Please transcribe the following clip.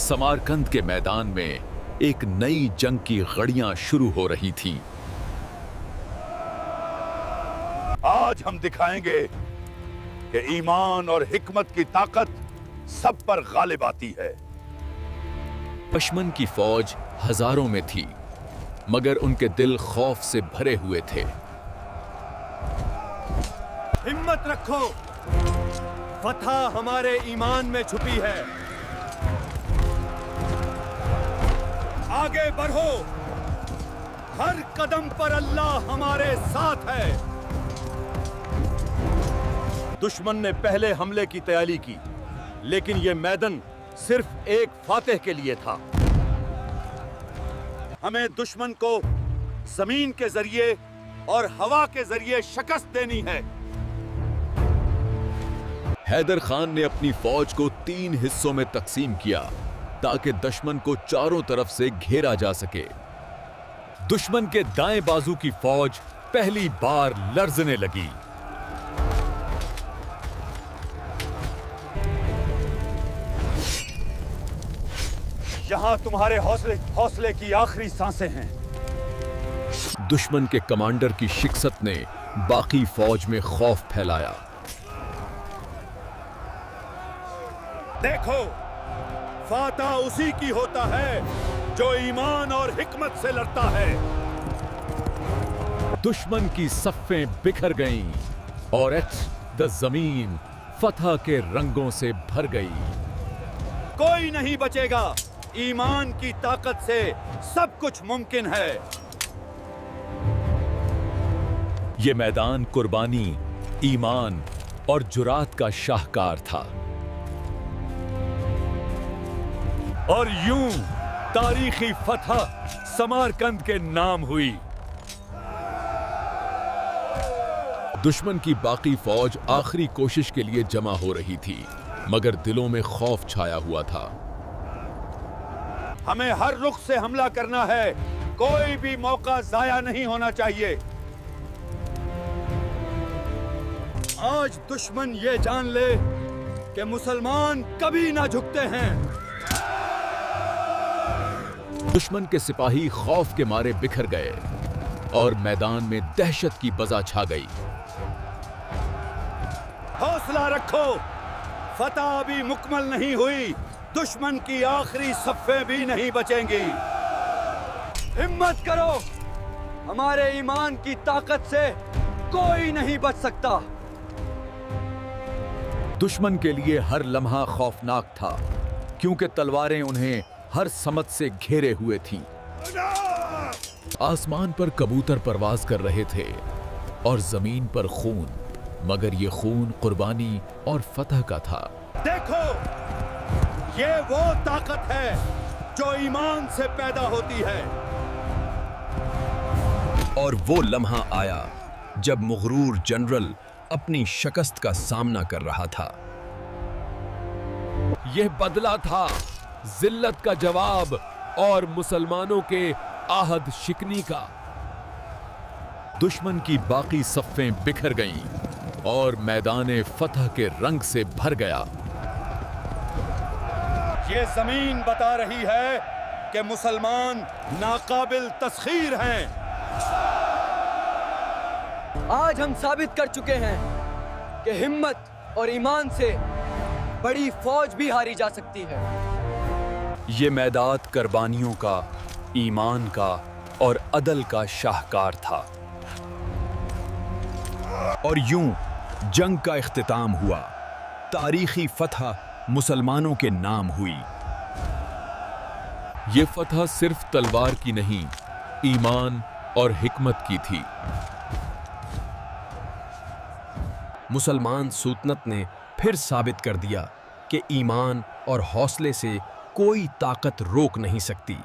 समरकंद के मैदान में एक नई जंग की घड़ियां शुरू हो रही थीं। आज हम दिखाएंगे कि ईमान और हिकमत की ताकत सब पर गालिब आती है। दुश्मन की फौज हजारों में थी, मगर उनके दिल खौफ से भरे हुए थे। हिम्मत रखो, फतह हमारे ईमान में छुपी है। आगे बढ़ो, हर कदम पर अल्लाह हमारे साथ है। दुश्मन ने पहले हमले की तैयारी की, लेकिन यह मैदान सिर्फ एक फातेह के लिए था। हमें दुश्मन को जमीन के जरिए और हवा के जरिए शिकस्त देनी है। हैदर खान ने अपनी फौज को 3 हिस्सों में तकसीम किया ताकि दुश्मन को चारों तरफ से घेरा जा सके। दुश्मन के दाएं बाजू की फौज पहली बार लर्जने लगी। यहां तुम्हारे हौसले की आखिरी सांसें हैं। दुश्मन के कमांडर की शिकस्त ने बाकी फौज में खौफ फैलाया। देखो, फातह उसी की होता है जो ईमान और हिकमत से लड़ता है। दुश्मन की सफ़ें बिखर गईं और जमीन फतह के रंगों से भर गई। कोई नहीं बचेगा। ईमान की ताकत से सब कुछ मुमकिन है। ये मैदान कुर्बानी, ईमान और जुरात का शाहकार था। और यूं तारीखी फतह समरकंद के नाम हुई। दुश्मन की बाकी फौज आखिरी कोशिश के लिए जमा हो रही थी, मगर दिलों में खौफ छाया हुआ था। हमें हर रुख से हमला करना है, कोई भी मौका जाया नहीं होना चाहिए। आज दुश्मन ये जान ले कि मुसलमान कभी ना झुकते हैं। दुश्मन के सिपाही खौफ के मारे बिखर गए और मैदान में दहशत की बज़ा छा गई। हौसला रखो, फतह अभी मुकम्मल नहीं हुई। दुश्मन की आखिरी सफ़ें भी नहीं बचेंगी। हिम्मत करो, हमारे ईमान की ताकत से कोई नहीं बच सकता। दुश्मन के लिए हर लम्हा खौफनाक था, क्योंकि तलवारें उन्हें हर समत से घेरे हुए थीं। आसमान पर कबूतर परवाज कर रहे थे और जमीन पर खून, मगर ये खून कुर्बानी और फतह का था। देखो, ये वो ताकत है जो ईमान से पैदा होती है। और वो लम्हा आया जब मगरूर जनरल अपनी शिकस्त का सामना कर रहा था। यह बदला था, जिल्लत का जवाब और मुसलमानों के आहद शिकनी का। दुश्मन की बाकी सफ़ें बिखर गईं और मैदान फतह के रंग से भर गया। ये जमीन बता रही है कि मुसलमान नाकाबिल तस्खीर हैं। आज हम साबित कर चुके हैं कि हिम्मत और ईमान से बड़ी फौज भी हारी जा सकती है। ये मैदान कुर्बानियों का, ईमान का और अदल का शाहकार था। और यूं जंग का इख्तिताम हुआ। तारीखी फतह मुसलमानों के नाम हुई। ये फतह सिर्फ तलवार की नहीं, ईमान और हिकमत की थी। मुसलमान सुल्तनत ने फिर साबित कर दिया कि ईमान और हौसले से कोई ताकत रोक नहीं सकती।